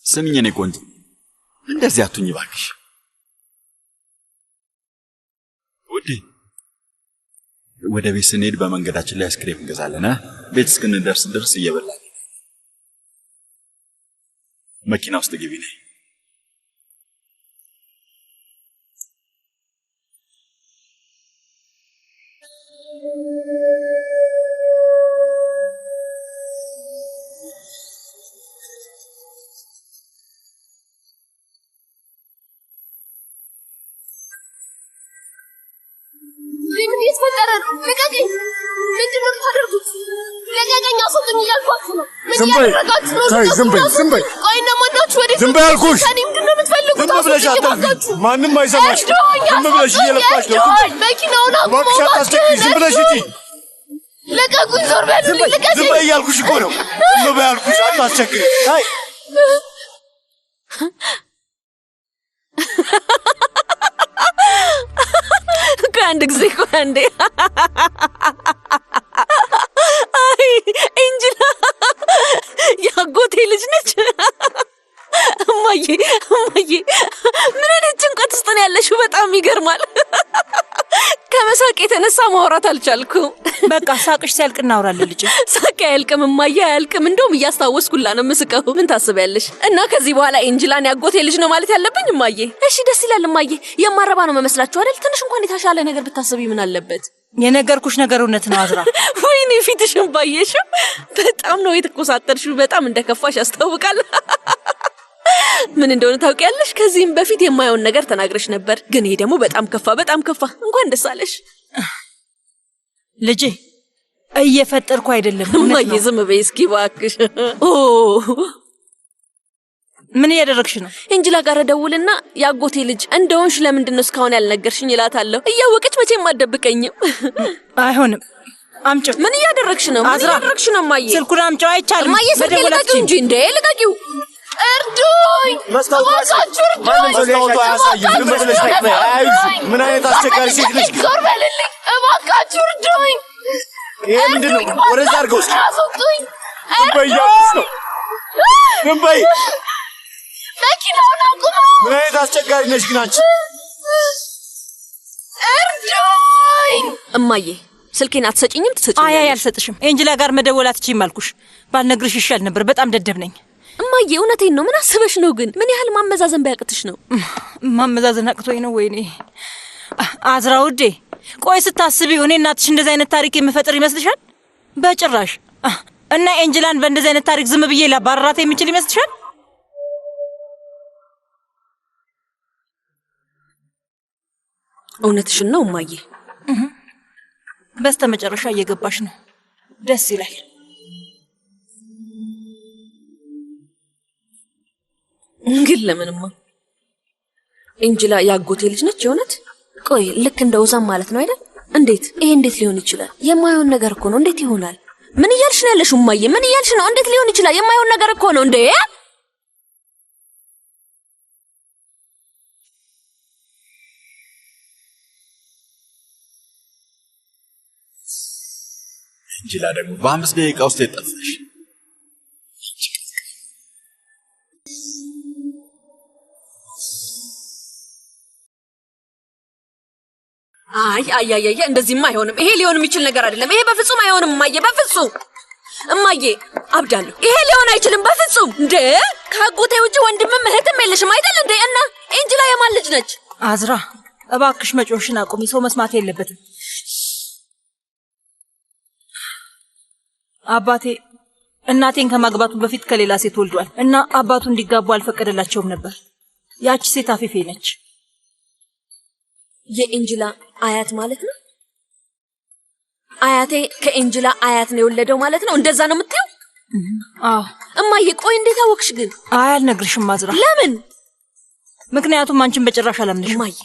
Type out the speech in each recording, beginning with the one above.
ስሚኝ እኔ ቆንጆ እንደዚህ አትሁኝ እባክሽ ውዴ ወደ ቤት ስንሄድ በመንገዳችን ላይ አይስክሬም እንገዛለን ቤት እስክንደርስ ድረስ እየበላን መኪና ውስጥ ግቢ ነይ ዝም በይ አልኩሽ ማንም አይሰማሽ ዝም ብለሽ እየለፋሽ ነው መኪናውን አቁመው ዝም ብለሽ ሂጂ ለቀቁኝ ዞር በሉልኝ ልቀቁኝ ዝም በይ ያልኩሽ እኮ ነው ዝም በይ ያልኩሽ አታስቸግሪ አይ ከአንድ ጊዜ አንዴ አይ እንጂላ ያጎቴ ልጅ ነች እማዬ ምን አይነት ጭንቀት ውስጥ ነው ያለሽው በጣም ይገርማል ከመሳቅ የተነሳ ማውራት አልቻልኩም በቃ ሳቅሽ ሲያልቅ እናወራለን ልጅ ሳቅ ያልቅም እማዬ ያልቅም እንደውም እያስታወስኩላ ነው መስቀው ምን ታስበያለሽ እና ከዚህ በኋላ እንጂላን ያጎቴ ልጅ ነው ማለት ያለብኝ እማዬ እሺ ደስ ይላል እማዬ የማረባ ነው መመስላችሁ አይደል ትንሽ እንኳን የታሻለ ነገር ብታስቢ ምን አለበት የነገርኩሽ ነገር እውነት ነው አዝራ ወይኔ ፊትሽን ባየሽው በጣም ነው የተኮሳተርሽው በጣም እንደከፋሽ ያስታውቃል ምን እንደሆነ ታውቂያለሽ ከዚህም በፊት የማይሆን ነገር ተናግረሽ ነበር ግን ይሄ ደግሞ በጣም ከፋ እንኳን ደስ አለሽ ልጄ እየፈጠርኩ አይደለም እማዬ ዝም በይ እስኪ እባክሽ ምን እያደረግሽ ነው እንጂላ ጋር ደውልና ያጎቴ ልጅ እንደሆንሽ ለምንድን ነው እስካሁን ያልነገርሽኝ እላታለሁ እያወቀች መቼም አትደብቀኝም አይሆንም አምጪው ምን እያደረግሽ ነው እማዬ ስልኩን አምጪው አይቻልም እማዬ ስልክ ልቀቂው እንጂ እንዴ ልቀቂው እርዱኝ መስታወቱ አያሳይም ዝም ብለሽ ምን አይነት አስቸጋሪ ሴት ነሽ ዞር በልልኝ እባካችሁ እርዱኝ ይሄ ምንድነው ወደዛ አድርገው እስኪ አስወጡኝ ዝም በይ እያልኩሽ ነው ዝም በይ መኪናውን አቁሙ ምን አይነት አስቸጋሪ ነሽ ግን አንቺ እርዱኝ እማዬ ስልኬን አትሰጪኝም ትሰጪኝ አይ አልሰጥሽም እንጂላ ጋር መደወል አትችይም አልኩሽ ባልነግርሽ ይሻል ነበር በጣም ደደብ ነኝ እማዬ እውነቴን ነው ምን አስበሽ ነው ግን ምን ያህል ማመዛዘን ባያቅትሽ ነው ማመዛዘን አቅቶኝ ነው ወይኔ አዝራ ውዴ ቆይ ስታስቢው እኔ እናትሽ እንደዚህ አይነት ታሪክ የምፈጥር ይመስልሻል በጭራሽ እና እንጂላን በእንደዚህ አይነት ታሪክ ዝም ብዬ ላባረራት የሚችል ይመስልሻል እውነትሽን ነው እማዬ በስተመጨረሻ እየገባሽ ነው ደስ ይላል ግን ለምንማ እንጂላ ያጎቴ ልጅ ነች የሆነት ቆይ ልክ እንደ ወዛም ማለት ነው አይደል እንዴት ይሄ እንዴት ሊሆን ይችላል የማይሆን ነገር እኮ ነው እንዴት ይሆናል ምን እያልሽ ነው ያለሽው እማዬ ምን እያልሽ ነው እንዴት ሊሆን ይችላል የማይሆን ነገር እኮ ነው እንዴ እንጂላ ደግሞ በ5 ደቂቃ ውስጥ የጠፋሽ አይ እንደዚህማ አይሆንም ይሄ ሊሆን የሚችል ነገር አይደለም ይሄ በፍጹም አይሆንም እማዬ በፍጹም እማዬ አብዳለሁ ይሄ ሊሆን አይችልም በፍጹም እንዴ ካጎቴ ውጪ ወንድምም እህትም የለሽም አይደል እንዴ እና እንጂላ የማን ልጅ ነች አዝራ እባክሽ መጮሽን አቁሚ ሰው መስማት የለበትም አባቴ እናቴን ከማግባቱ በፊት ከሌላ ሴት ወልዷል እና አባቱ እንዲጋቡ አልፈቀደላቸውም ነበር ያቺ ሴት አፊፌ ነች የእንጂላ አያት ማለት ነው አያቴ ከእንጂላ አያት ነው የወለደው ማለት ነው እንደዛ ነው የምትይው አዎ እማዬ ቆይ እንዴት አወቅሽ ግን አልነግርሽም አዝራ ለምን ምክንያቱም አንቺን በጭራሽ አላምንሽም እማዬ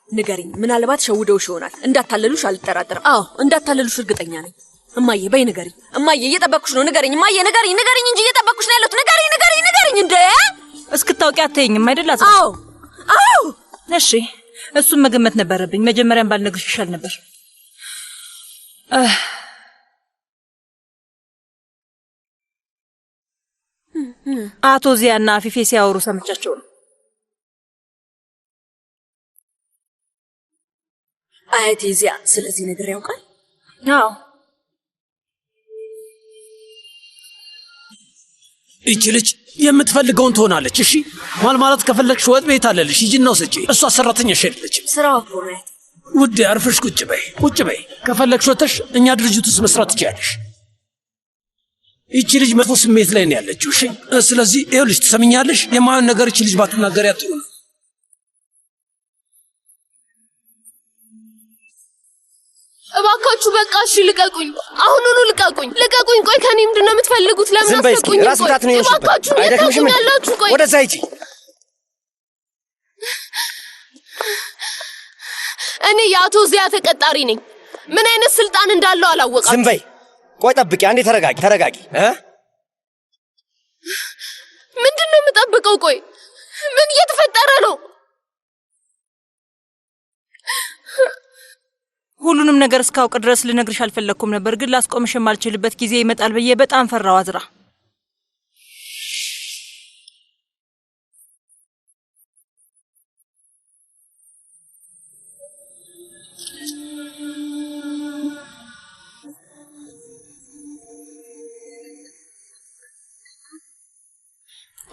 ንገሪኝ ምናልባት ሸውደውሽ ይሆናል እንዳታለሉሽ አልጠራጠርም አዎ እንዳታለሉሽ እርግጠኛ ነኝ እማዬ በይ ንገሪኝ እማዬ እየጠበቅኩሽ ነው ንገሪኝ እማዬ ንገሪኝ እንጂ እየጠበቅኩሽ ነው ያለሁት ንገሪኝ እንዴ እስክታውቂ አትይኝም አይደል አዝራ አዎ እሺ እሱን መገመት ነበረብኝ መጀመሪያም ባልነግርሽ ይሻል ነበር አቶ ዚያና አፊፌ ሲያወሩ ሰምቻቸው ነው። አያቴ ዚያ ስለዚህ ነገር ያውቃል? አዎ። እቺ ልጅ የምትፈልገውን ትሆናለች። እሺ ማለት ከፈለግሽ ወጥ ቤት አለልሽ፣ ሂጂና ውሰጂ። እሷ ሰራተኛሽ አይደለችም። ስራው እኮ ነው። ውዴ አርፈሽ ቁጭ በይ። ከፈለግሽ ወጥተሽ እኛ ድርጅት ውስጥ መስራት ትችያለሽ። እቺ ልጅ መጥፎ ስሜት ላይ ነው ያለችው። እሺ ስለዚህ ይኸውልሽ፣ ትሰምኛለሽ? የማይሆን ነገር እቺ ልጅ ባትናገሪያት ጥሩ ነው። እባካችሁ በቃ እሺ ልቀቁኝ። አሁኑኑ ልቀቁኝ። ቆይ ከኔ ምንድነው የምትፈልጉት? ለምን አስቀቁኝ? እባካችሁ ልቀቁኝ ያላችሁ። ቆይ ወደዛ ሂጂ። እኔ የአቶ ዚያ ተቀጣሪ ነኝ። ምን አይነት ስልጣን እንዳለው አላወቃችሁ። ዝም በይ። ቆይ ጠብቂ፣ አንዴ ተረጋጊ። ምንድነው የምጠብቀው? ቆይ ምን እየተፈጠረ ነው? ሁሉንም ነገር እስካውቅ ድረስ ልነግርሽ አልፈለኩም ነበር፣ ግን ላስቆምሽ የማልችልበት ጊዜ ይመጣል ብዬ በጣም ፈራው አዝራ።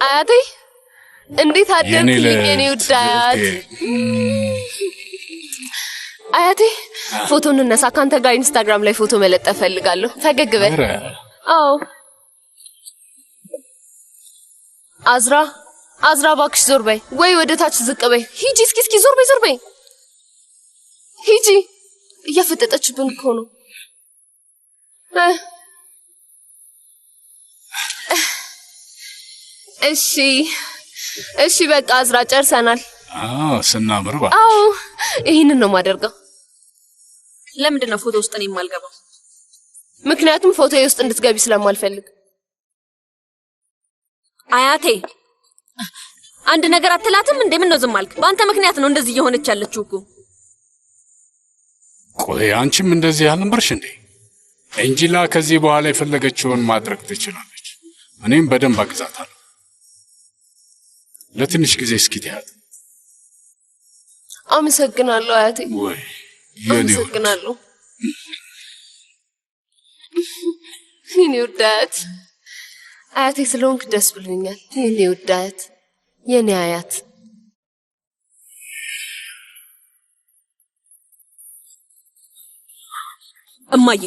አያቴ እንዴት አደርክልኝ የኔ ውዳት? አያቴ ፎቶ እንነሳ። ካንተ ጋር ኢንስታግራም ላይ ፎቶ መለጠፍ ፈልጋለሁ። ፈገግ በል። አዎ አዝራ እባክሽ ዞር በይ፣ ወይ ወደ ታች ዝቅ በይ። ሂጂ እስኪ ዞር በይ። ሂጂ። እያፈጠጠችብን እኮ ነው። እሺ በቃ አዝራ ጨርሰናል። ስናምር ባክ። አዎ ይሄንን ነው ማደርገው። ለምንድን ነው ፎቶ ውስጥ እኔ የማልገባው? ምክንያቱም ፎቶዬ ውስጥ እንድትገቢ ስለማልፈልግ። አያቴ አንድ ነገር አትላትም እንዴ? ምን ነው ዝም አልክ? በአንተ ምክንያት ነው እንደዚህ እየሆነች ያለችው እኮ። ቆይ አንቺም እንደዚህ አልነበርሽ እንዴ? ኤንጂላ ከዚህ በኋላ የፈለገችውን ማድረግ ትችላለች። እኔም በደንብ አግዛታለሁ። ለትንሽ ጊዜ እስኪ ትያት። አመሰግናለሁ አያቴ። ወይ አመሰግናለሁ የኔ ውዳት። አያቴ ስለሆንክ ደስ ብሎኛል የኔ ውዳት፣ የኔ አያት። እማዬ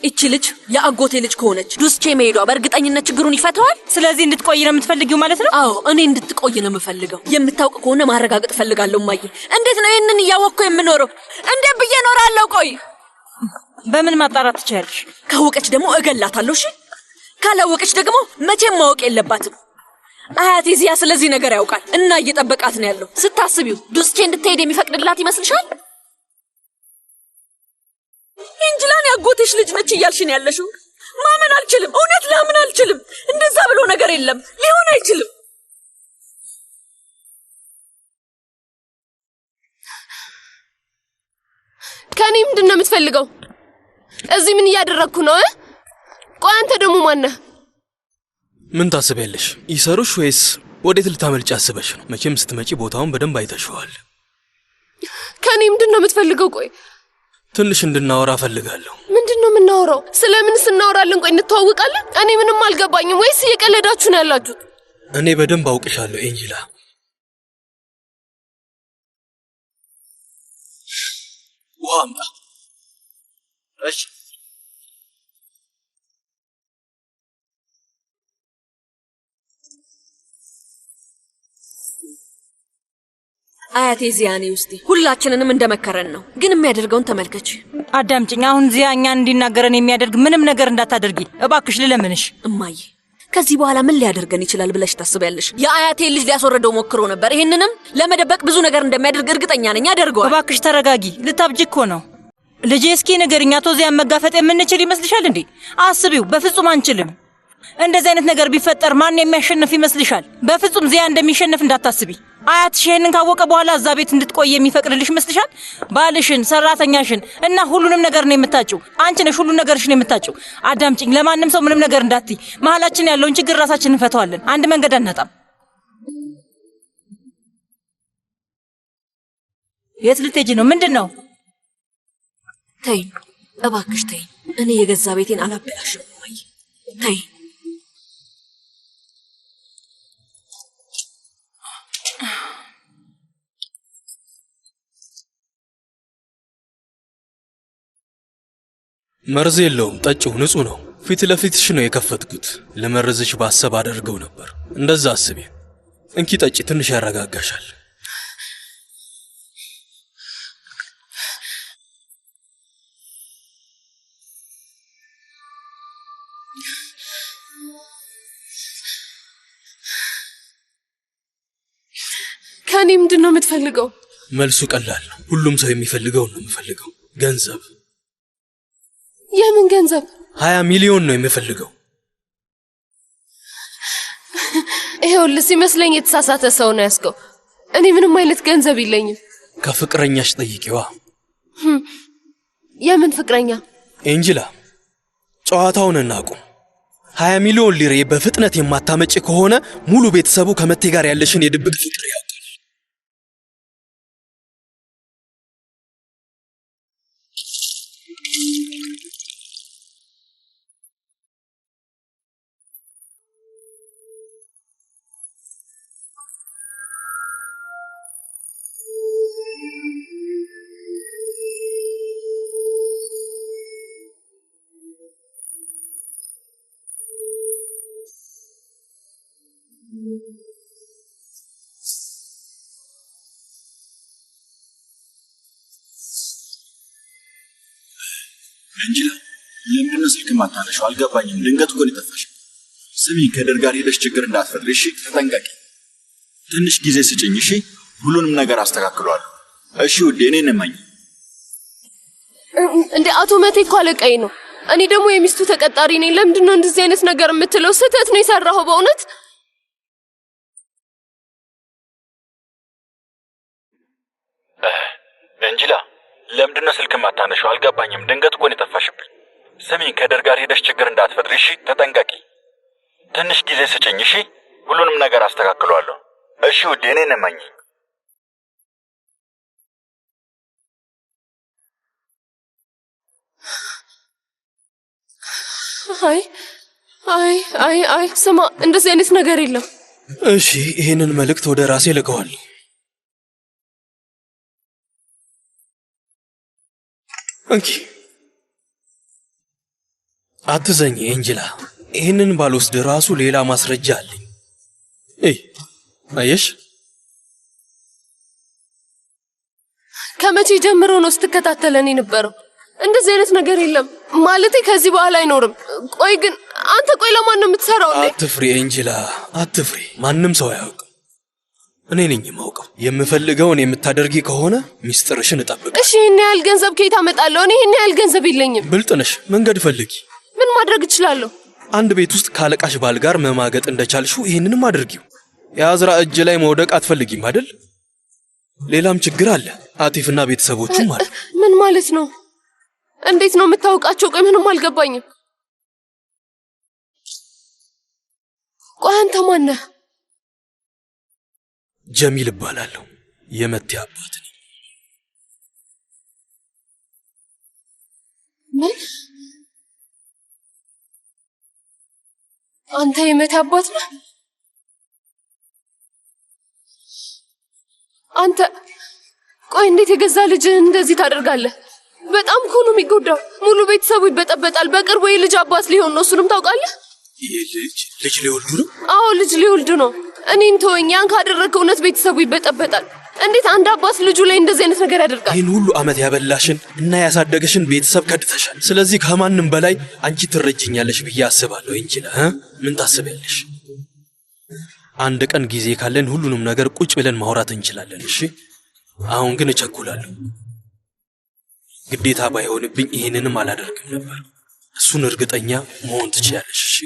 እቺ ልጅ የአጎቴ ልጅ ከሆነች ዱስቼ መሄዷ በእርግጠኝነት ችግሩን ይፈታዋል። ስለዚህ እንድትቆይ ነው የምትፈልጊው ማለት ነው? አዎ እኔ እንድትቆይ ነው የምፈልገው። የምታውቅ ከሆነ ማረጋገጥ ፈልጋለሁ። እማዬ እንዴት ነው ይሄንን እያወቅኩ የምኖረው? እንዴት ብዬ እኖራለሁ? ቆይ በምን ማጣራት ትችያለሽ? ካወቀች ደግሞ እገላታለሁ። እሺ ካላወቀች ደግሞ መቼም ማወቅ የለባትም። አያቴ ዚያ ስለዚህ ነገር ያውቃል እና እየጠበቃት ነው ያለው። ስታስቢው ዱስቼ እንድትሄድ የሚፈቅድላት ይመስልሻል? ኤንጂላን ያጎትሽ ልጅ ነች እያልሽን ያለሽው? ማመን አልችልም። እውነት ላምን አልችልም። እንደዛ ብሎ ነገር የለም፣ ሊሆን አይችልም። ከኔ ምንድን ነው የምትፈልገው? እዚህ ምን እያደረግኩ ነው? ቆይ አንተ ደግሞ ማነህ? ምን ታስቢያለሽ? ይሰሩሽ ወይስ ወዴት ልታመልጭ አስበሽ ነው? መቼም ስትመጪ ቦታውን በደንብ አይተሽዋል። ከኔ ምንድን ነው የምትፈልገው? ቆይ ትንሽ እንድናወራ ፈልጋለሁ። ምንድን ነው የምናወራው? ስለምን ስናወራለን? ቆይ እንተዋወቃለን? እኔ ምንም አልገባኝም። ወይስ እየቀለዳችሁ ነው ያላችሁት? እኔ በደንብ አውቅሻለሁ ኤንጂላ። ውሃ አምጣ። እሺ አያቴ ዚያኔ ውስጥ ሁላችንንም እንደመከረን ነው፣ ግን የሚያደርገውን ተመልከች። አዳምጪኝ። አሁን ዚያ እኛን እንዲናገረን የሚያደርግ ምንም ነገር እንዳታደርጊ እባክሽ፣ ልለምንሽ። እማዬ ከዚህ በኋላ ምን ሊያደርገን ይችላል ብለሽ ታስቢያለሽ? የአያቴ ልጅ ሊያስወረደው ሞክሮ ነበር። ይሄንንም ለመደበቅ ብዙ ነገር እንደሚያደርግ እርግጠኛ ነኝ። ያደርገዋል። እባክሽ ተረጋጊ። ልታብጂ እኮ ነው ልጄ። እስኪ ንገሪኝ፣ አቶ ዚያን መጋፈጥ የምንችል ይመስልሻል እንዴ? አስቢው። በፍጹም አንችልም። እንደዚህ አይነት ነገር ቢፈጠር ማን የሚያሸንፍ ይመስልሻል? በፍጹም ዚያ እንደሚሸንፍ እንዳታስቢ። አያትሽ ይሄንን ካወቀ በኋላ እዛ ቤት እንድትቆይ የሚፈቅድልሽ ይመስልሻል? ባልሽን፣ ሰራተኛሽን እና ሁሉንም ነገር ነው የምታጭው። አንቺ ነሽ ሁሉን ነገርሽን የምታጭው። አዳምጪኝ። ለማንም ሰው ምንም ነገር እንዳትይ። መሀላችን ያለውን ችግር ራሳችን እንፈታዋለን። አንድ መንገድ አናጣም። የት ልትሄጂ ነው? ምንድን ነው? ተይኝ እባክሽ ተይኝ። እኔ የገዛ ቤቴን አላበላሽም። ማይ ተይኝ። መርዝ የለውም፣ ጠጪው ንጹህ ነው። ፊት ለፊትሽ ነው የከፈትኩት። ለመርዝሽ ባሰብ አደርገው ነበር። እንደዛ አስቢ። እንኪ ጠጪ፣ ትንሽ ያረጋጋሻል። ከኔ ምንድን ነው የምትፈልገው? መልሱ ቀላል ነው። ሁሉም ሰው የሚፈልገው ነው የምፈልገው። ገንዘብ። የምን ገንዘብ? 20 ሚሊዮን ነው የምፈልገው። ይሄውልህ ሲመስለኝ የተሳሳተ ሰው ነው ያስከው። እኔ ምንም አይነት ገንዘብ የለኝም። ከፍቅረኛሽ ጠይቂዋ። የምን ፍቅረኛ? ኤንጅላ፣ ጨዋታውን እናቁም። 20 ሚሊዮን ሊሬ በፍጥነት የማታመጪ ከሆነ ሙሉ ቤተሰቡ ከመቴ ጋር ያለሽን የድብቅ ፍቅር ያውቃል። አንጅላ ለምን ስልክ ማታነሻው? አልገባኝም። ድንገት እኮ ነው የጠፋሽ። ስሚ፣ ከደር ጋር ሄደሽ ችግር እንዳትፈጥሪ እሺ? ተጠንቀቂ። ትንሽ ጊዜ ስጭኝ እሺ? ሁሉንም ነገር አስተካክሏለሁ። እሺ ውዴ፣ እኔን እመኝ። እንደ አቶ መቴ እኮ አለቃዬ ነው። እኔ ደግሞ የሚስቱ ተቀጣሪ ነኝ። ለምንድን ነው እንደዚህ አይነት ነገር የምትለው? ስህተት ነው የሰራኸው በእውነት። አንጅላ ለምንድን ነው ስልክ ማታነሻው? አልገባኝም። ድንገት እኮ ነው የጠፋሽብኝ። ስሚ፣ ከደር ጋር ሄደሽ ችግር እንዳትፈጥሪ እሺ? ተጠንቀቂ። ትንሽ ጊዜ ስጭኝ እሺ? ሁሉንም ነገር አስተካክሏለሁ። እሺ ውዴ፣ እኔን እመኝ። አይ ስማ፣ እንደዚህ አይነት ነገር የለም። እሺ፣ ይህንን መልእክት ወደ ራሴ ልከዋለሁ። እንኪ አትዘኝ ኤንጅላ። ይህንን ባልወስድ ራሱ ሌላ ማስረጃ አለኝ። አየሽ፣ ከመቼ ጀምሮ ነው ስትከታተለን የነበረው? እንደዚህ አይነት ነገር የለም ማለቴ ከዚህ በኋላ አይኖርም። ቆይ ግን አንተ ለማን ነው የምትሰራው? አትፍሪ ኤንጅላ፣ አትፍሪ። ማንም ሰው አያውቅም። እኔ ነኝ የማውቀው። የምፈልገውን የምታደርጊ ከሆነ ሚስጥርሽን እጠብቅ። እሺ፣ ይህን ያህል ገንዘብ ከየት አመጣለሁ? እኔ ይህን ያህል ገንዘብ የለኝም። ብልጥ ነሽ። መንገድ ፈልጊ። ምን ማድረግ እችላለሁ? አንድ ቤት ውስጥ ካለቃሽ ባል ጋር መማገጥ እንደቻልሽው ይህንንም አድርጊው። የአዝራ እጅ ላይ መውደቅ አትፈልጊም አይደል? ሌላም ችግር አለ። አቲፍና ቤተሰቦቹም አሉ። ምን ማለት ነው? እንዴት ነው የምታውቃቸው? ቆይ ምንም አልገባኝም። ቆይ አንተ ማን ነህ? ጀሚል እባላለሁ። የመቴ አባት ነኝ። ምን? አንተ የመቴ አባት ነህ? አንተ ቆይ እንዴት የገዛ ልጅህን እንደዚህ ታደርጋለህ? በጣም እኮ ነው የሚጎዳው። ሙሉ ቤተሰቡ ይበጠበጣል። በቅርቡ የልጅ አባት ሊሆን ነው። እሱንም ታውቃለህ? ልጅ ሊወልዱ ነው? አዎ ልጅ ሊወልዱ ነው። እኔን ተወኝ። ያን ካደረግከው እውነት ቤተሰቡ ይበጠበጣል። እንዴት አንድ አባት ልጁ ላይ እንደዚህ አይነት ነገር ያደርጋል? ይህን ሁሉ ዓመት ያበላሽን እና ያሳደገሽን ቤተሰብ ከድተሻል። ስለዚህ ከማንም በላይ አንቺ ትረጅኛለሽ ብዬ አስባለሁ። እንጂ ምን ታስቢያለሽ? አንድ ቀን ጊዜ ካለን ሁሉንም ነገር ቁጭ ብለን ማውራት እንችላለን። እሺ? አሁን ግን እቸኩላለሁ። ግዴታ ባይሆንብኝ ይህንንም አላደርግም ነበር። እሱን እርግጠኛ መሆን ትችያለሽ። እሺ?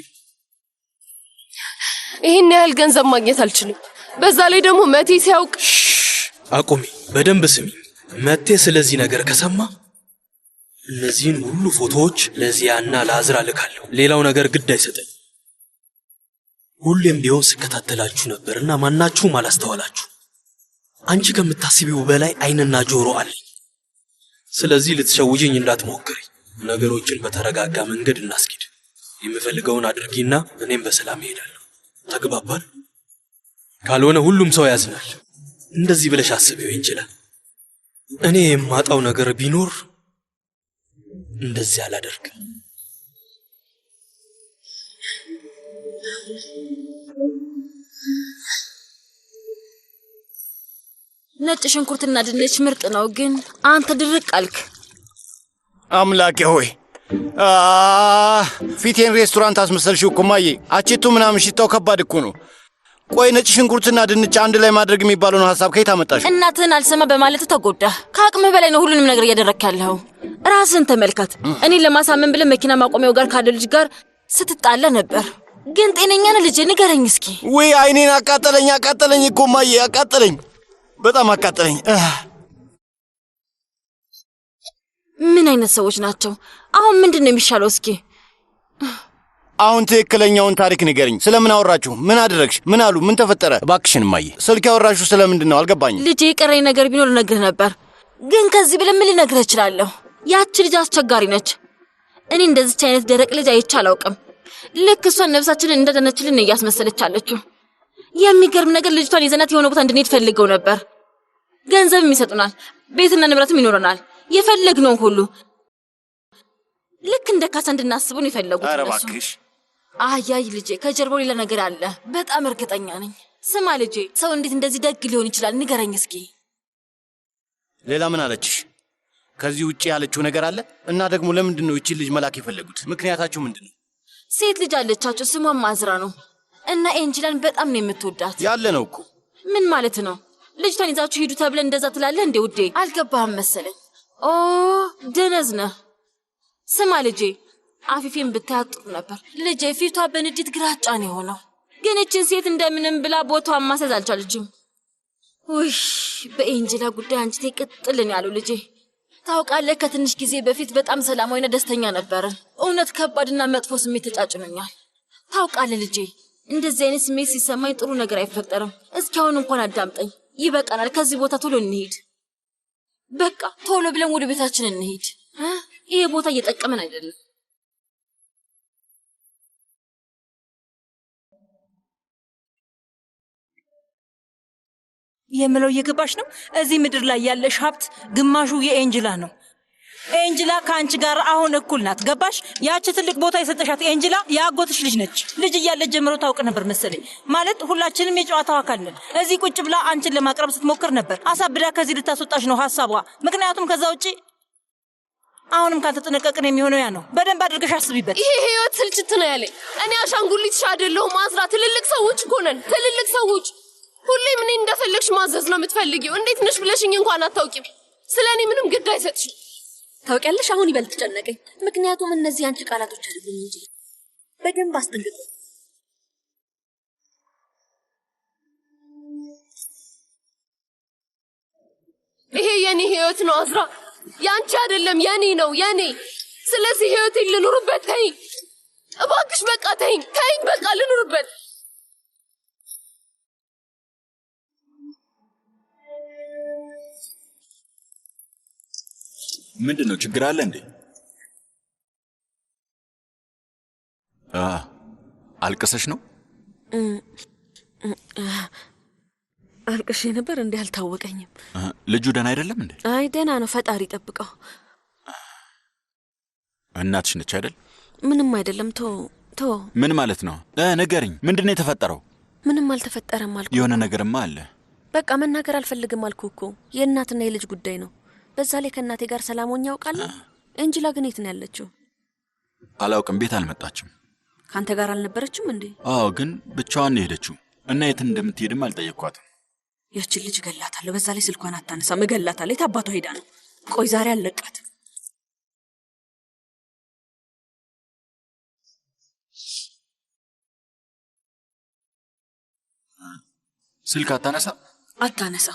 ይሄን ያህል ገንዘብ ማግኘት አልችልም። በዛ ላይ ደግሞ መቴ ሲያውቅ። አቁሚ፣ በደንብ ስሚ። መቴ ስለዚህ ነገር ከሰማ እነዚህን ሁሉ ፎቶዎች ለዚያና ለአዝራ ልካለሁ። ሌላው ነገር ግድ አይሰጠኝ። ሁሌም ቢሆን ስከታተላችሁ ነበርና ማናችሁም አላስተዋላችሁ። አንቺ ከምታስቢው በላይ አይንና ጆሮ አለኝ። ስለዚህ ልትሸውጅኝ እንዳትሞክሪ። ነገሮችን በተረጋጋ መንገድ እናስኪድ። የምፈልገውን አድርጊና እኔም በሰላም እሄዳለሁ። ተግባባን? ካልሆነ ሁሉም ሰው ያዝናል። እንደዚህ ብለሽ አስቢው ይችላል። እኔ የማጣው ነገር ቢኖር እንደዚህ አላደርግም። ነጭ ሽንኩርትና ድንች ምርጥ ነው፣ ግን አንተ ድርቅ አልክ። አምላኬ ሆይ ፊቴን ሬስቶራንት አስመሰልሽው እኮ እማዬ። አቼቱ ምናምን ሽታው ከባድ እኮ ነው። ቆይ ነጭ ሽንኩርትና ድንች አንድ ላይ ማድረግ የሚባለውን ሀሳብ ከየት አመጣሽው? እናትህን አልሰማ በማለት ተጎዳህ። ከአቅምህ በላይ ነው ሁሉንም ነገር እያደረግክ ያለኸው። ራስህን ተመልከት። እኔን ለማሳመን ብለህ መኪና ማቆሚያው ጋር ካለ ልጅ ጋር ስትጣላ ነበር። ግን ጤነኛ ነህ ልጄ? ንገረኝ እስኪ። ውይ አይኔን አቃጠለኝ እኮ እማዬ፣ አቃጠለኝ፣ በጣም አቃጠለኝ። ምን አይነት ሰዎች ናቸው? አሁን ምንድን ነው የሚሻለው? እስኪ አሁን ትክክለኛውን ታሪክ ንገረኝ። ስለምን አወራችሁ? ምን አደረግሽ? ምን አሉ? ምን ተፈጠረ? እባክሽን እማዬ፣ ስልክ ያወራችሁ ስለምንድን ነው? አልገባኝም። ልጄ የቀረኝ ነገር ቢኖር ልነግርህ ነበር፣ ግን ከዚህ ብለህ ምን ልነግርህ እችላለሁ? ያቺ ልጅ አስቸጋሪ ነች። እኔ እንደዚች አይነት ደረቅ ልጅ አይቼ አላውቅም። ልክ እሷን ነፍሳችንን እንደደነችልን እያስመሰለች አለችው። የሚገርም ነገር ልጅቷን ይዘናት የሆነ ቦታ እንድንሄድ ፈልገው ነበር። ገንዘብም ይሰጡናል፣ ቤትና ንብረትም ይኖረናል፣ የፈለግነውን ሁሉ ልክ እንደ ካሳ እንድናስቡን የፈለጉት ኧረ እነሱ። እባክሽ። አያይ ልጄ፣ ከጀርባው ሌላ ነገር አለ፣ በጣም እርግጠኛ ነኝ። ስማ ልጄ፣ ሰው እንዴት እንደዚህ ደግ ሊሆን ይችላል? ንገረኝ እስኪ። ሌላ ምን አለችሽ? ከዚህ ውጪ ያለችው ነገር አለ? እና ደግሞ ለምንድን ነው ይቺን ልጅ መላክ የፈለጉት? ምክንያታችሁ ምንድን ነው? ሴት ልጅ አለቻቸው፣ ስሟም አዝራ ነው እና ኤንጅላን በጣም ነው የምትወዳት። ያለ ነው እኮ። ምን ማለት ነው? ልጅቷን ይዛችሁ ሂዱ ተብለን እንደዛ ትላለህ እንዴ? ውዴ አልገባህም መሰለኝ። ኦ ደነዝ ነህ። ስማ ልጄ፣ አፊፌን ብታያት ጥሩ ነበር። ልጄ ፊቷ በንዴት ግራጫ ነው የሆነው፣ ግን እችን ሴት እንደምንም ብላ ቦታዋን ማስያዝ አልቻለችም። ውይ በኤንጅላ ጉዳይ አንቺቴ ቅጥልን ያለው ልጄ። ታውቃለህ፣ ከትንሽ ጊዜ በፊት በጣም ሰላማዊና ደስተኛ ነበርን። እውነት ከባድና መጥፎ ስሜት ተጫጭኖኛል። ታውቃለህ ልጄ፣ እንደዚህ አይነት ስሜት ሲሰማኝ ጥሩ ነገር አይፈጠርም። እስኪ አሁን እንኳን አዳምጠኝ። ይበቃናል። ከዚህ ቦታ ቶሎ እንሂድ። በቃ ቶሎ ብለን ወደ ቤታችን እንሂድ። ይሄ ቦታ እየጠቀመን አይደለም። የምለው እየገባሽ ነው? እዚህ ምድር ላይ ያለሽ ሀብት ግማሹ የኤንጅላ ነው። ኤንጅላ ከአንቺ ጋር አሁን እኩል ናት። ገባሽ? ያቺ ትልቅ ቦታ የሰጠሻት ኤንጅላ የአጎትሽ ልጅ ነች። ልጅ እያለች ጀምሮ ታውቅ ነበር መሰለኝ። ማለት ሁላችንም የጨዋታው አካል ነን። እዚህ ቁጭ ብላ አንቺን ለማቅረብ ስትሞክር ነበር። አሳብዳ ከዚህ ልታስወጣሽ ነው ሀሳቧ። ምክንያቱም ከዛ ውጪ አሁንም ካልተጠነቀቅን የሚሆነው ያ ነው። በደንብ አድርገሽ አስቢበት። ይሄ ህይወት ስልችት ነው ያለኝ። እኔ አሻንጉሊትሽ አይደለሁም አዝራ። ትልልቅ ሰዎች እኮ ነን፣ ትልልቅ ሰዎች። ሁሌም እኔ እንደፈለግሽ ማዘዝ ነው የምትፈልጊው። እንዴት ነሽ ብለሽኝ እንኳን አታውቂም። ስለ እኔ ምንም ግድ አይሰጥሽም። ታውቂያለሽ፣ አሁን ይበልጥ ጨነቀኝ። ምክንያቱም እነዚህ አንቺ ቃላቶች አይደሉም እንጂ በደንብ አስጠንቅቁ። ይሄ የኔ ህይወት ነው አዝራ፣ ያንቺ አይደለም፣ የኔ ነው የኔ። ስለዚህ ህይወቴን ልኑርበት። ተይኝ እባክሽ፣ በቃ ተይኝ፣ በቃ ልኑርበት። ምንድን ነው? ችግር አለ እንዴ? አልቅሰሽ ነው? አልቅሼ ነበር እንዴ? አልታወቀኝም። ልጁ ደህና አይደለም እንዴ? አይ ደህና ነው፣ ፈጣሪ ጠብቀው። እናትሽ ነች አይደል? ምንም አይደለም። ቶ ምን ማለት ነው? ንገሪኝ፣ ምንድን ነው የተፈጠረው? ምንም አልተፈጠረም አልኩ። የሆነ ነገርማ አለ። በቃ መናገር አልፈልግም አልኩ እኮ። የእናትና የልጅ ጉዳይ ነው። በዛ ላይ ከእናቴ ጋር ሰላም ሆኜ ያውቃለሁ። ኤንጅላ ግን የት ነው ያለችው? አላውቅም። ቤት አልመጣችም። ካንተ ጋር አልነበረችም እንዴ? አዎ፣ ግን ብቻዋን ነው የሄደችው እና የት እንደምትሄድም አልጠየቅኳትም። ያችን ልጅ እገላታለሁ። በዛ ላይ ስልኳን አታነሳም። እገላታለሁ። የት አባቷ ሄዳ ነው? ቆይ ዛሬ አልለቃትም። ስልክ አታነሳ አታነሳ።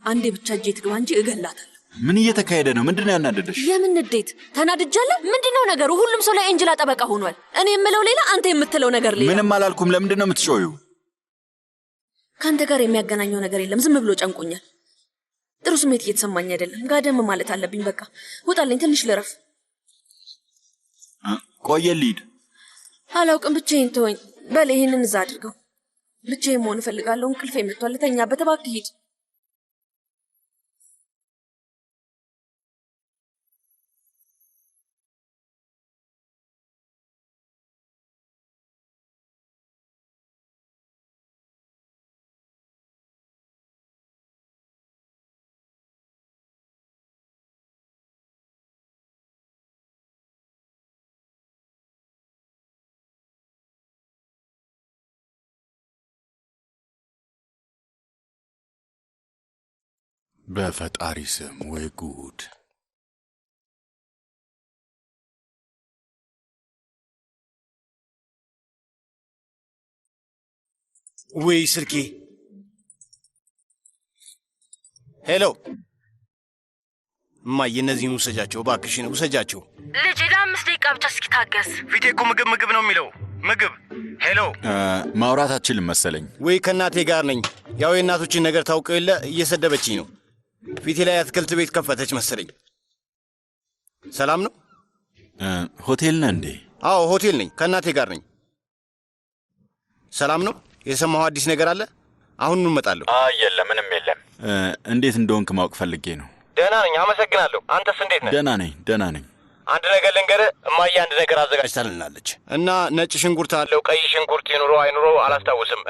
አንዴ ብቻ እጄ ትግባ እንጂ እገላታለሁ። ምን እየተካሄደ ነው? ምንድነው ያናደደሽ? የምን ንዴት? ተናድጃለሁ? ምንድነው ነገሩ? ሁሉም ሰው ላይ ኤንጅላ ጠበቃ ሆኗል። እኔ የምለው ሌላ፣ አንተ የምትለው ነገር ሌላ። ምንም አላልኩም። ለምንድነው የምትጮዩ? ከአንተ ጋር የሚያገናኘው ነገር የለም። ዝም ብሎ ጨንቆኛል። ጥሩ ስሜት እየተሰማኝ አይደለም። ጋደም ማለት አለብኝ። በቃ ውጣልኝ፣ ትንሽ ልረፍ። ቆየ ልሂድ። አላውቅም፣ ብቻዬን ተወኝ። በል ይሄንን እዛ አድርገው። ብቻዬን መሆን እፈልጋለሁ። እንቅልፌ መጥቷል። ልተኛበት። እባክህ ሂድ። በፈጣሪ ስም ወይ ጉድ! ወይ ስልኬ! ሄሎ እማዬ፣ እነዚህን ውሰጃቸው እባክሽን፣ ውሰጃቸው። ልጄ ለ5 ደቂቃ ብቻ እስኪ ታገስ። ፊቴ እኮ ምግብ ነው የሚለው። ምግብ። ሄሎ ማውራት አትችልም መሰለኝ። ወይ ከእናቴ ጋር ነኝ። ያው የእናቶችን ነገር ታውቀው የለ እየሰደበችኝ ነው። ፊቴ ላይ አትክልት ቤት ከፈተች መሰለኝ። ሰላም ነው? ሆቴል ነህ እንዴ? አዎ ሆቴል ነኝ፣ ከእናቴ ጋር ነኝ። ሰላም ነው? የሰማሁ አዲስ ነገር አለ? አሁን እንመጣለሁ። የለም፣ ምንም የለም። እንዴት እንደሆንክ ማወቅ ፈልጌ ነው። ደህና ነኝ፣ አመሰግናለሁ። አንተስ እንዴት ነህ? ደህና ነኝ። አንድ ነገር ልንገርህ፣ እማዬ አንድ ነገር አዘጋጅታልናለች እና ነጭ ሽንኩርት አለው፣ ቀይ ሽንኩርት ይኑሮ አይኑሮ አላስታውስም።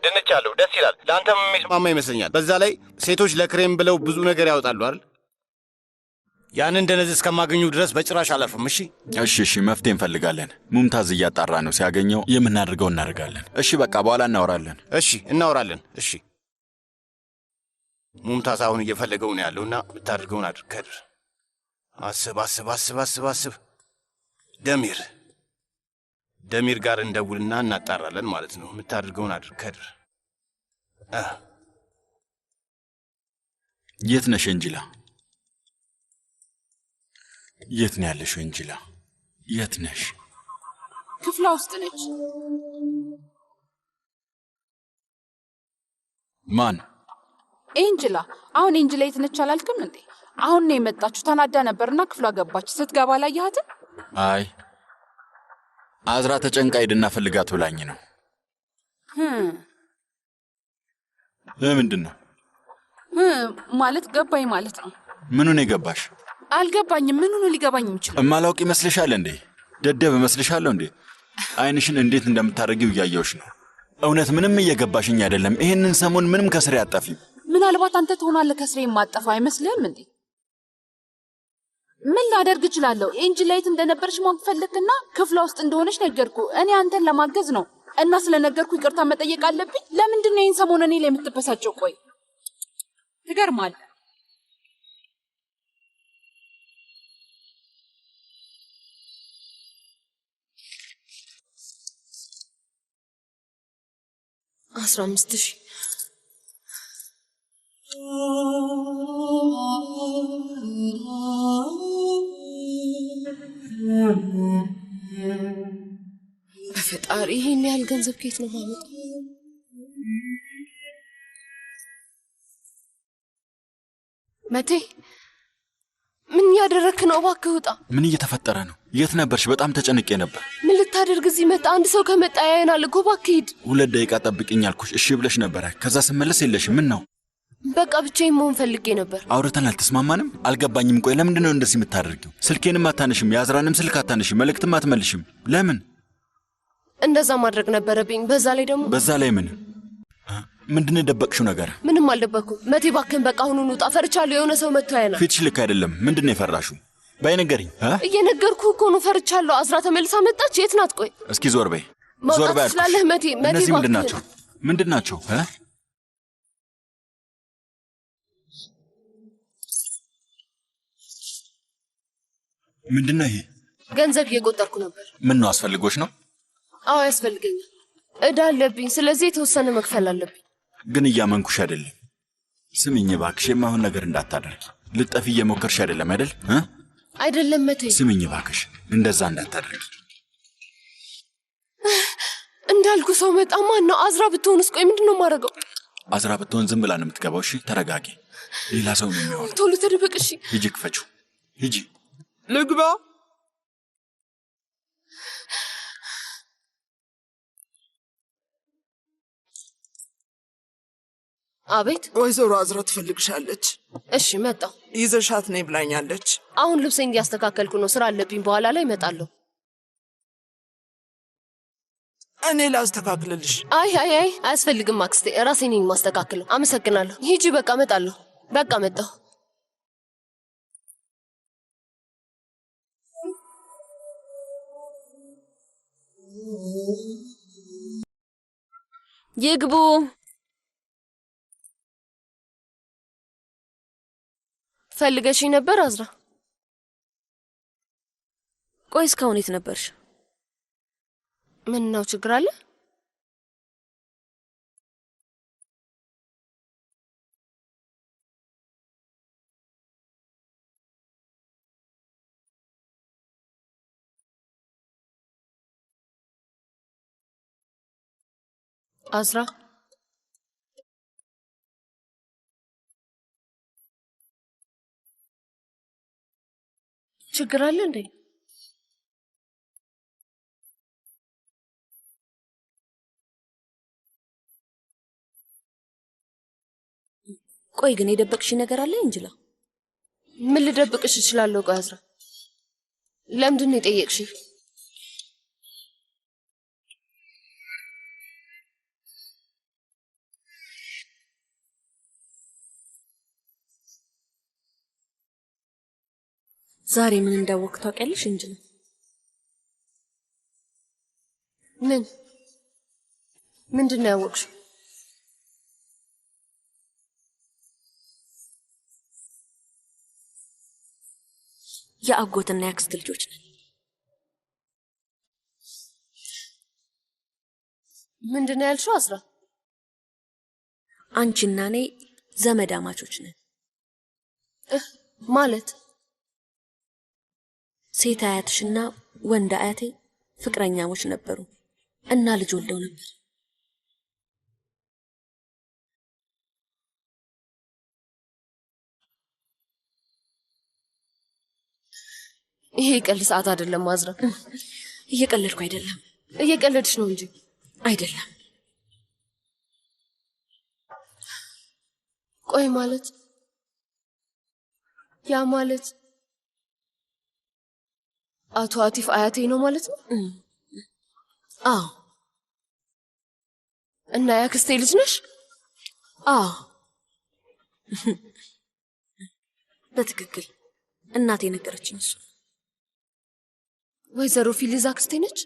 ድንች አለው፣ ደስ ይላል። ለአንተም የሚስማማ ይመስለኛል። በዛ ላይ ሴቶች ለክሬም ብለው ብዙ ነገር ያወጣሉ አይደል? ያንን እንደነዚህ እስከማገኙ ድረስ በጭራሽ አላርፍም። እሺ፣ መፍትሄ እንፈልጋለን። ሙምታዝ እያጣራ ነው። ሲያገኘው የምናደርገው እናደርጋለን። እሺ፣ በቃ በኋላ እናወራለን። እሺ፣ እናወራለን። እሺ፣ ሙምታዝ አሁን እየፈለገው ነው ያለውና ብታደርገውን አድርግ። ከድር አስብ። ደሚር ጋር እንደውልና እናጣራለን ማለት ነው። የምታደርገውን አድርግ ከድር። የት ነሽ እንጂላ? የት ነው ያለሽው እንጂላ? የት ነሽ? ክፍሏ ውስጥ ነች። ማን? ኤንጅላ። አሁን ኤንጅላ የት ነች አላልክም እንዴ? አሁን ነው የመጣችሁ። ተናዳ ነበርና ክፍሏ ገባች። ስትገባ አላየሃትም? አይ አዝራ ተጨንቃ ሄድና ፈልጋት ብላኝ ነው። ምንድን ነው ማለት? ገባኝ ማለት ነው። ምኑን የገባሽ? አልገባኝም። ምኑን ሊገባኝ የሚችለው? እማላውቅ ይመስልሻል እንዴ? ደደብ እመስልሻለሁ እንዴ? አይንሽን እንዴት እንደምታደርጊው እያየሁሽ ነው። እውነት ምንም እየገባሽኝ አይደለም። ይሄንን ሰሞን ምንም ከስሬ አጠፊም። ምናልባት አንተ ትሆናለህ ከስሬ የማጠፋ አይመስልህም እንዴ? ምን ላደርግ እችላለሁ? ኤንጅላ የት እንደነበረች ማወቅ ፈለግክና ክፍሏ ውስጥ እንደሆነች ነገርኩ። እኔ አንተን ለማገዝ ነው እና ስለነገርኩ ይቅርታ መጠየቅ አለብኝ? ለምንድን ነው ይህን ሰሞን እኔ ላይ የምትበሳጨው? ቆይ ትገርማለህ። $15,000 በፈጣሪ ይሄን ያህል ገንዘብ ከየት ነው ማመጣው? መቴ ምን ያደረክ ነው? እባክህ ውጣ። ምን እየተፈጠረ ነው? የት ነበርሽ? በጣም ተጨንቄ ነበር። ምን ልታደርግ እዚህ መጣ? አንድ ሰው ከመጣ ያየናል እኮ። እባክህ ሂድ። 2 ደቂቃ ጠብቅኝ አልኩሽ። እሺ ብለሽ ነበረ። ከዛ ስመለስ የለሽም። ምን ነው? በቃ ብቻዬን መሆን ፈልጌ ነበር። አውርተን አልተስማማንም? አልገባኝም። ቆይ ለምንድን ነው እንደዚህ የምታደርጊው? ስልኬንም አታነሽም፣ የአዝራንም ስልክ አታነሽም፣ መልእክትም አትመልሽም። ለምን? እንደዛ ማድረግ ነበረብኝ። በዛ ላይ ምን ምንድን የደበቅሽው ነገር? ምንም አልደበኩም። መቴ እባክህን በቃ አሁኑን ውጣ። ፈርቻለሁ። የሆነ ሰው መጥቶ ያየናል። ፊትሽ ልክ አይደለም። ምንድን ነው የፈራሽው? በይ ንገሪኝ። እየነገርኩህ እኮ ነው። ፈርቻለሁ። አዝራ ተመልሳ መጣች። የት ናት? ቆይ እስኪ ዞር በይ። ዞር በይ ስላለህ መቴ እነዚህ ምንድን ናቸው? ምንድን ነው ይሄ? ገንዘብ እየቆጠርኩ ነበር። ምን ነው አስፈልጎች ነው? አዎ ያስፈልገኛል። ዕዳ አለብኝ። ስለዚህ የተወሰነ መክፈል አለብኝ። ግን እያመንኩሽ አይደለም። ስሚኝ እባክሽ፣ የማይሆን ነገር እንዳታደርጊ። ልጠፊ እየሞከርሽ አይደለም አይደል? አይደለም መቴ። ስሚኝ እባክሽ፣ እንደዛ እንዳታደርጊ። እንዳልኩ ሰው መጣ። ማን ነው? አዝራ ብትሆንስ? ቆይ ምንድን ነው የማደርገው? አዝራ ብትሆን ዝም ብላ ነው የምትገባው። እሺ ተረጋጊ። ሌላ ሰው ነው የሚሆነው። ቶሎ ተደበቅ። እሺ ሂጂ፣ ክፈችው። ሂጂ። ልግባ። አቤት። ወይዘሮ አዝራ ትፈልግሻለች። እሺ መጣሁ። ይዘሻት ነይ ብላኛለች። አሁን ልብሴን እያስተካከልኩ ነው። ስራ አለብኝ። በኋላ ላይ እመጣለሁ። እኔ ላስተካክልልሽ። አይ አያስፈልግም አክስቴ፣ ራሴ ነኝ የማስተካክለው። አመሰግናለሁ። ሂጂ። በቃ እመጣለሁ። በቃ መጣሁ። ይግቡ። ፈልገሽኝ ነበር አዝራ? ቆይ እስካሁን የት ነበርሽ? ምን ነው ችግር አለ? አዝራ ችግር አለ እንዴ? ቆይ ግን የደበቅሽ ነገር አለ እንጅላ? ምን ልደብቅሽ እችላለሁ? ቆይ አዝራ፣ ለምንድን ነው የጠየቅሽ? ዛሬ ምን እንዳወቅ ታውቂያለሽ እንጅላ? ምንድን ነው ያወቅሽው? የአጎትና የአክስት ልጆች ነን። ምንድን ነው ያልሽው አዝራ? አንቺና እኔ ዘመድ አማቾች ነን። ማለት ሴት አያትሽና ወንድ አያቴ ፍቅረኛሞች ነበሩ እና ልጅ ወልደው ነበር። ይሄ ቀልድ ሰዓት አይደለም አዝራ። እየቀለድኩ አይደለም። እየቀለድሽ ነው እንጂ አይደለም። ቆይ ማለት ያ ማለት አቶ አቲፍ አያቴ ነው ማለት ነው? አዎ። እና ያክስቴ ልጅ ነሽ? አዎ በትክክል እናቴ ነገረችኝ። እሱ ወይዘሮ ፊሊዝ አክስቴ ነች?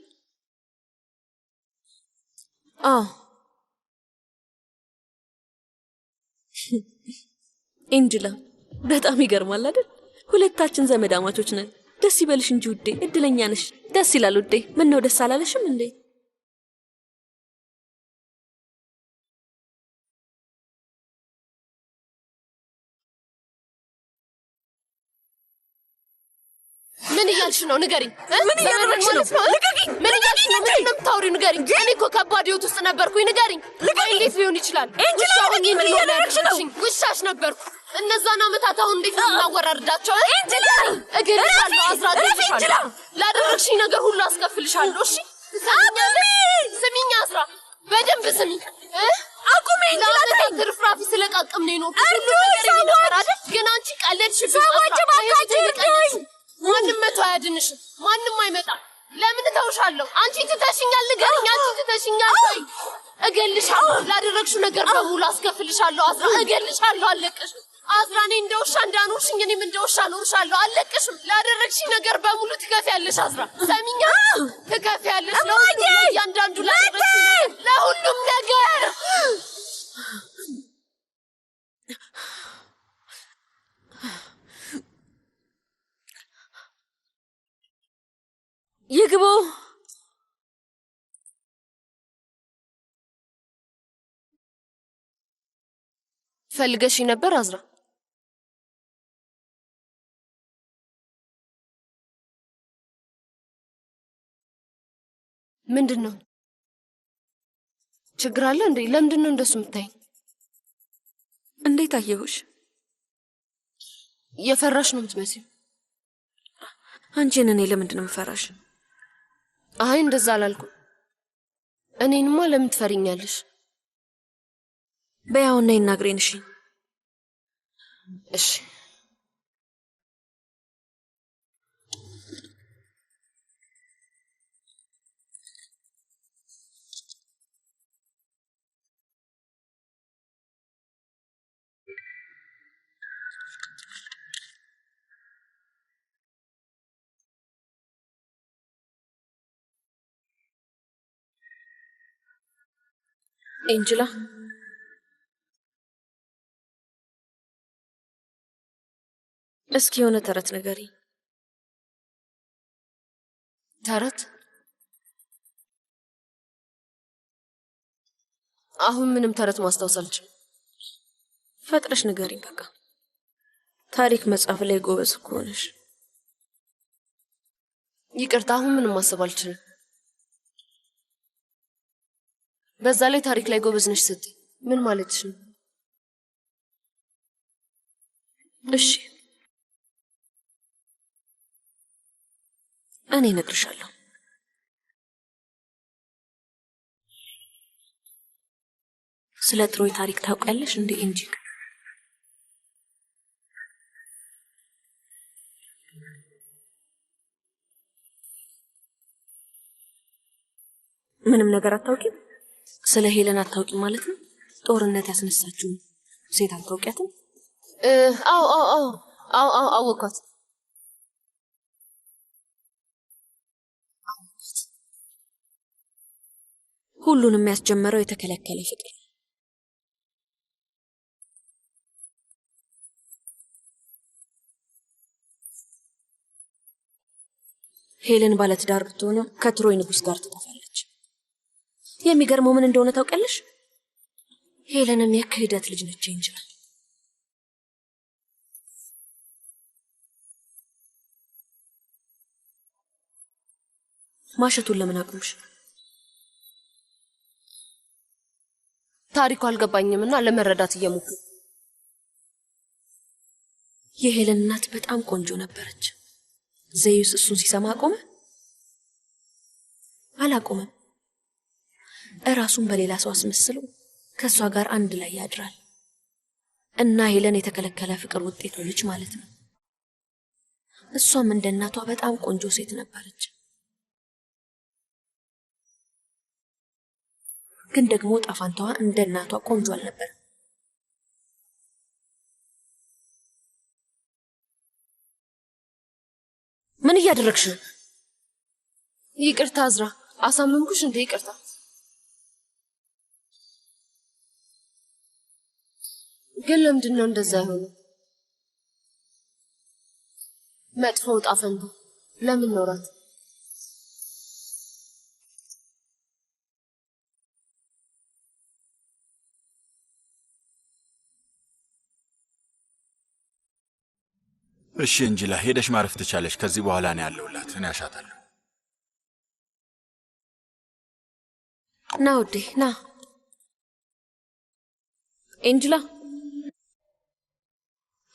አዎ። ኤንጅላ በጣም ይገርማል አይደል? ሁለታችን ዘመድ አማቾች ነን። ደስ ይበልሽ እንጂ ውዴ፣ እድለኛ ነሽ። ደስ ይላል ውዴ። ምን ነው ደስ አላለሽም እንዴ? ምን እያልሽ ነው? ንገሪኝ። ምን እያልሽ ነው? ምን እያልሽ ነው? ምን እንደምታወሪው ንገሪኝ። እኔ እኮ ከባድ ህይወት ውስጥ ነበርኩኝ። ንገሪኝ። እንዴት ሊሆን ይችላል? ውሻሽ ነበርኩ። እነዛን አመታት አሁን እንዴት ነው እናወራርዳቸው? እገልሻለሁ አዝራ፣ እገልሻለሁ። ላደረግሽኝ ነገር ሁሉ አስከፍልሻለሁ። እሺ ስሚኝ አዝራ፣ በደንብ ስሚ። አቁሜ ለአመታት ትርፍራፊ ስለቃቅም ነው የኖርኩት። ሁሉ ነገር ነበር አይደል? ግን አንቺ ቀለድሽብኝ። ማንም መቶ አያድንሽም። ማንም አይመጣም። ለምን እተውሻለሁ? አንቺ ትተሽኛል። ንገሪኝ። አንቺ ትተሽኛል ወይ? እገልሻለሁ። ላደረግሽው ነገር በሙሉ አስከፍልሻለሁ አዝራ። እገልሻለሁ። አለቅሽም አዝራ። እኔ እንደ ውሻ እንዳኖርሽኝ እኔም እንደ ውሻ እኖርሻለሁ። አለቅሽም። ላደረግሽኝ ነገር በሙሉ ትከፍያለሽ አዝራ። ሰሚኛ? ትከፍያለሽ። እያንዳንዱ ላደረግሽኝ ነገር፣ ለሁሉም ነገር። ይግቡ። ፈልገሽ ነበር አዝራ? ምንድነው? ችግር አለ እንዴ? ለምንድነው እንደሱ የምታይ? እንዴት አየሁሽ? የፈራሽ ነው የምትመስለው። አንቺን እኔ ለምንድን ነው የምፈራሽ? አይ እንደዛ አላልኩም። እኔንማ ለምን ትፈሪኛለሽ? በያውና ይናግሬን። እሺ እሺ። ኤንጅላ እስኪ የሆነ ተረት ንገሪ። ተረት? አሁን ምንም ተረት ማስታወስ አልችልም። ፈጥረሽ ንገሪኝ በቃ። ታሪክ መጽሐፍ ላይ ጎበዝ እኮ ነሽ። ይቅርታ፣ አሁን ምንም ማሰብ አልችልም። በዛ ላይ ታሪክ ላይ ጎበዝ ነሽ ስትይ ምን ማለትሽ ነው? እሺ እኔ እነግርሻለሁ። ስለ ትሮይ ታሪክ ታውቂያለሽ እንዴ እንጂ? ምንም ነገር አታውቂም? ስለ ሄለን አታውቂም ማለት ነው? ጦርነት ያስነሳችው ሴት አታውቂያትም? አዎ አወኳት። ሁሉንም ያስጀመረው የተከለከለ ፍቅር። ሄለን ባለትዳር ብትሆንም ከትሮይ ንጉስ ጋር ትጠፋለች። የሚገርመው ምን እንደሆነ ታውቂያለሽ? ሄለንም የክህደት ልጅ ነች እንጂ ማሸቱን ለምን አቁምሽ? ታሪኩ አልገባኝምና ለመረዳት እየሞከርኩ። የሄለን እናት በጣም ቆንጆ ነበረች። ዘዩስ እሱን ሲሰማ አቆመ? አላቆመም። እራሱን በሌላ ሰው አስመስሎ ከሷ ጋር አንድ ላይ ያድራል። እና ሄለን የተከለከለ ፍቅር ውጤት ሆነች ማለት ነው። እሷም እንደ እናቷ በጣም ቆንጆ ሴት ነበረች። ግን ደግሞ ጣፋንታዋ እንደ እናቷ ቆንጆ አልነበረም። ምን እያደረግሽ ነው? ይቅርታ አዝራ፣ አሳመምኩሽ እንዴ? ይቅርታ። ግን ለምንድን ነው እንደዛ የሆነው? መጥፎ ጣፈንታ ለምን ኖራት? እሺ እንጂላ፣ ሄደሽ ማረፍ ትቻለሽ። ከዚህ በኋላ ነው ያለውላት። እኔ አሻታለሁ። ና ውዴ ና። ኤንጅላ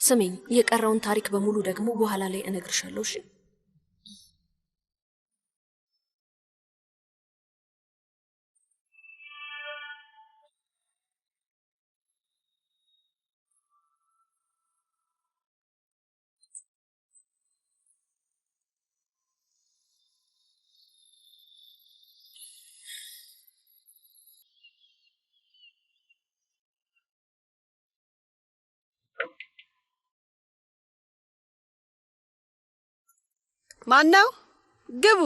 ስሚኝ፣ የቀረውን ታሪክ በሙሉ ደግሞ በኋላ ላይ እነግርሻለሁ። እሺ? ማነው? ግቡ።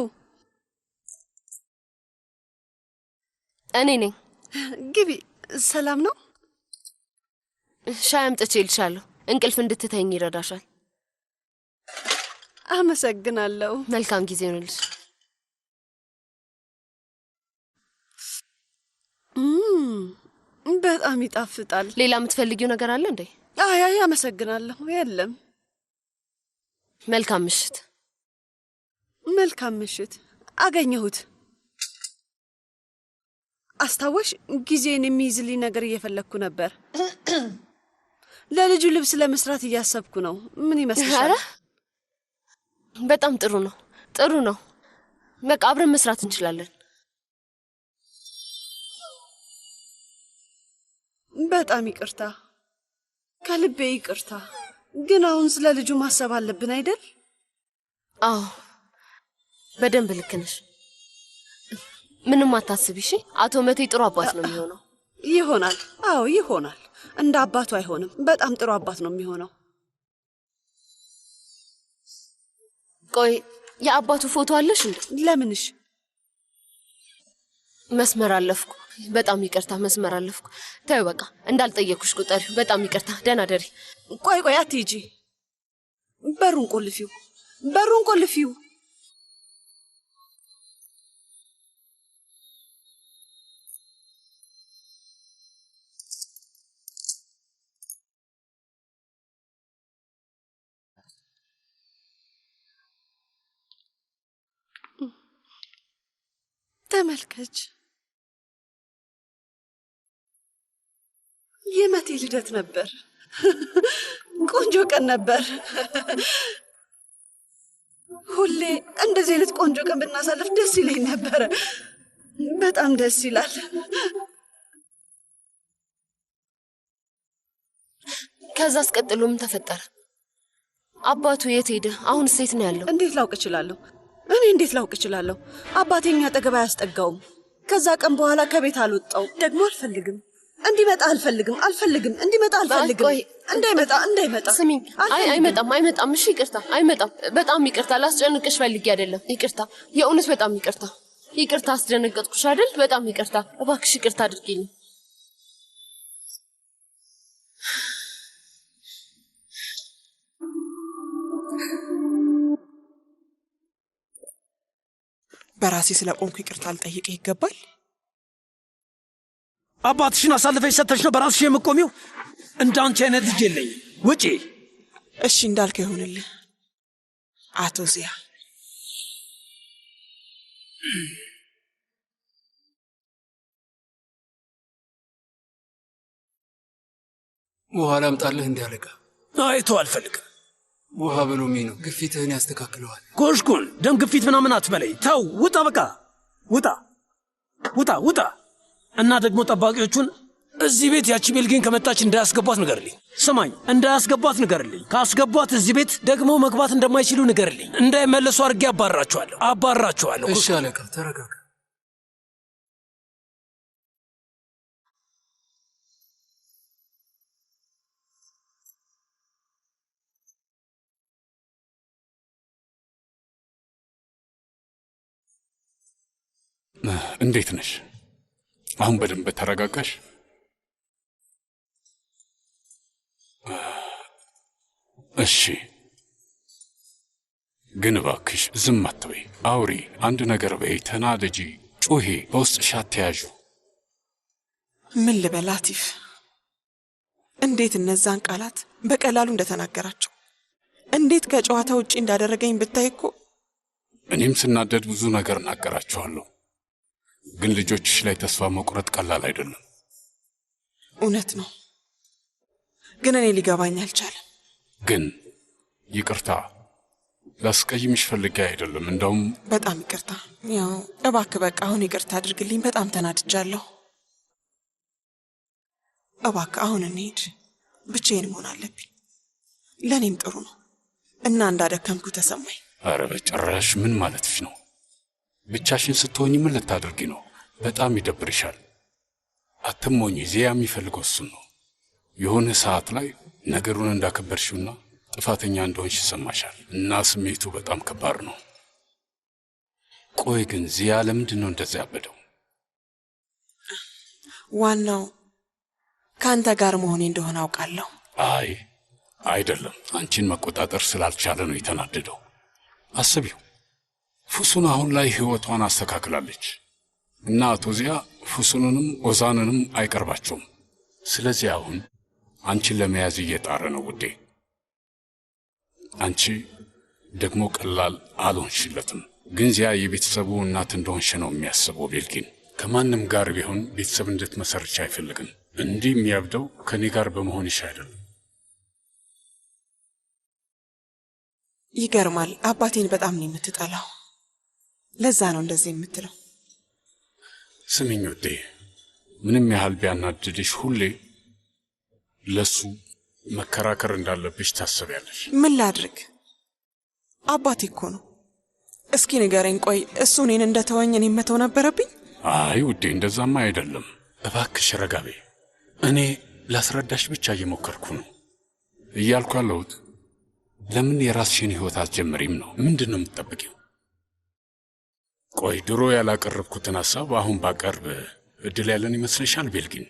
እኔ ነኝ። ግቢ። ሰላም ነው? ሻይ አምጥቼልሻለሁ። እንቅልፍ እንድትተኝ ይረዳሻል። አመሰግናለሁ። መልካም ጊዜ ይሁንልሽ። በጣም ይጣፍጣል። ሌላ የምትፈልጊው ነገር አለ እንዴ? አይ አመሰግናለሁ። የለም። መልካም ምሽት። መልካም ምሽት። አገኘሁት። አስታወሽ? ጊዜን የሚይዝልኝ ነገር እየፈለግኩ ነበር። ለልጁ ልብስ ለመስራት እያሰብኩ ነው። ምን ይመስልሻል? በጣም ጥሩ ነው። ጥሩ ነው። በቃ አብረን መስራት እንችላለን። በጣም ይቅርታ፣ ከልቤ ይቅርታ። ግን አሁን ስለ ልጁ ማሰብ አለብን አይደል? አዎ፣ በደንብ ልክ ነሽ። ምንም አታስቢ እሺ። አቶ መቴ ጥሩ አባት ነው የሚሆነው። ይሆናል። አዎ ይሆናል። እንደ አባቱ አይሆንም። በጣም ጥሩ አባት ነው የሚሆነው። ቆይ የአባቱ ፎቶ አለሽ እንዴ? ለምንሽ? መስመር አለፍኩ። በጣም ይቅርታ፣ መስመር አለፍኩ። ተይው በቃ እንዳልጠየኩሽ ቁጠሪ። በጣም ይቅርታ። ደህና ደሪ። ቆይ አትሂጂ። በሩን ቆልፊው፣ በሩን ቆልፊው። ተመልከች፣ የመቴ ልደት ነበር። ቆንጆ ቀን ነበር። ሁሌ እንደዚህ አይነት ቆንጆ ቀን ብናሳልፍ ደስ ይለኝ ነበረ። በጣም ደስ ይላል። ከዛ አስቀጥሎ ምን ተፈጠረ? አባቱ የት ሄደ? አሁን ሴት ነው ያለው? እንዴት ላውቅ እችላለሁ? እኔ እንዴት ላውቅ እችላለሁ? አባቴኛ አጠገብ አያስጠጋውም። ከዛ ቀን በኋላ ከቤት አልወጣውም። ደግሞ አልፈልግም እንዲመጣ አልፈልግም እንዲመጣ አልፈልግም። እንዳይመጣ ስሚኝ። አይመጣም። እሺ ይቅርታ። አይመጣም። በጣም ይቅርታ። ላስጨንቅሽ ፈልጌ አይደለም። ይቅርታ፣ የእውነት በጣም ይቅርታ። አስደነገጥኩሽ አይደል? በጣም ይቅርታ። እባክሽ ይቅርታ አድርጊልኝ። በራሴ ስለቆምኩ ይቅርታ ልጠይቅ ይገባል? አባትሽን አሳልፈሽ ሰጥተሽ ነው በራስሽ የምቆሚው? እንዳንቺ አይነት ልጅ የለኝም። ውጪ። እሺ እንዳልከው ይሁንልህ አቶ ዚያ። ውሃ ላምጣልህ? እንዲህ አለቃ። አይቶ አልፈልግም። ውሃ በሎሚ ነው፣ ግፊትህን ያስተካክለዋል። ጎሽኩን ደም ግፊት ምናምን አትበለኝ። ተው፣ ውጣ፣ በቃ ውጣ። እና ደግሞ ጠባቂዎቹን እዚህ ቤት ያቺ ቤልጌን ከመጣች እንዳያስገቧት ንገርልኝ። ስማኝ፣ እንዳያስገቧት ንገርልኝ። ካስገቧት እዚህ ቤት ደግሞ መግባት እንደማይችሉ ንገርልኝ። እንዳይመለሱ አድርጌ አባራቸዋለሁ። እሺ አለቃ፣ ተረጋጋ። እንዴት ነሽ? አሁን በደንብ ተረጋጋሽ? እሺ፣ ግን እባክሽ ዝም አትበይ። አውሪ፣ አንድ ነገር በይ፣ ተናደጂ፣ ጩሂ፣ በውስጥሽ አትያዡ። ምን ልበል አቲፍ? እንዴት እነዛን ቃላት በቀላሉ እንደተናገራቸው፣ እንዴት ከጨዋታ ውጪ እንዳደረገኝ ብታይ እኮ። እኔም ስናደድ ብዙ ነገር እናገራችኋለሁ፣ ግን ልጆችሽ ላይ ተስፋ መቁረጥ ቀላል አይደለም። እውነት ነው፣ ግን እኔ ሊገባኝ አልቻለም። ግን ይቅርታ፣ ላስቀይምሽ ፈልጌ አይደለም። እንደውም በጣም ይቅርታ። ያው እባክህ በቃ አሁን ይቅርታ አድርግልኝ። በጣም ተናድጃለሁ። እባክህ አሁን እንሂድ። ብቻዬን መሆን አለብኝ። ለእኔም ጥሩ ነው እና እንዳደከምኩ ተሰማኝ። አረ በጭራሽ! ምን ማለትሽ ነው? ብቻሽን ስትሆኝ ምን ልታደርጊ ነው? በጣም ይደብርሻል። አትሞኝ። ዚያ የሚፈልገው እሱን ነው። የሆነ ሰዓት ላይ ነገሩን እንዳከበርሽውና ጥፋተኛ እንደሆንሽ ይሰማሻል እና ስሜቱ በጣም ከባድ ነው። ቆይ ግን ዚያ ለምንድን ነው እንደዚያ ያበደው? ዋናው ከአንተ ጋር መሆኔ እንደሆነ አውቃለሁ። አይ አይደለም፣ አንቺን መቆጣጠር ስላልቻለ ነው የተናደደው። አስቢው፣ ፉሱን አሁን ላይ ሕይወቷን አስተካክላለች እና አቶ ዚያ ፉሱንንም ኦዛንንም አይቀርባቸውም። ስለዚህ አሁን አንቺን ለመያዝ እየጣረ ነው ውዴ። አንቺ ደግሞ ቀላል አልሆንሽለትም። ግን ዚያ የቤተሰቡ እናት እንደሆንሽ ነው የሚያስበው። ቤልጊን ከማንም ጋር ቢሆን ቤተሰብ እንድትመሰርች አይፈልግም። እንዲህ የሚያብደው ከኔ ጋር በመሆንሽ አይደለም። ይገርማል። አባቴን በጣም ነው የምትጠላው። ለዛ ነው እንደዚህ የምትለው። ስሚኝ ውዴ፣ ምንም ያህል ቢያናድድሽ ሁሌ ለሱ መከራከር እንዳለብሽ ታስቢያለሽ። ምን ላድርግ? አባቴ እኮ ነው። እስኪ ንገረኝ፣ ቆይ እሱ እኔን እንደተወኝ እኔም መተው ነበረብኝ? አይ ውዴ፣ እንደዛማ አይደለም። እባክሽ ረጋ በይ። እኔ ላስረዳሽ ብቻ እየሞከርኩ ነው። እያልኩ ያለሁት ለምን የራስሽን ሕይወት አትጀምሪም ነው። ምንድን ነው የምትጠብቂው? ቆይ ድሮ ያላቀረብኩትን ሐሳብ አሁን ባቀርብ እድል ያለን ይመስልሻል ቤልጊን?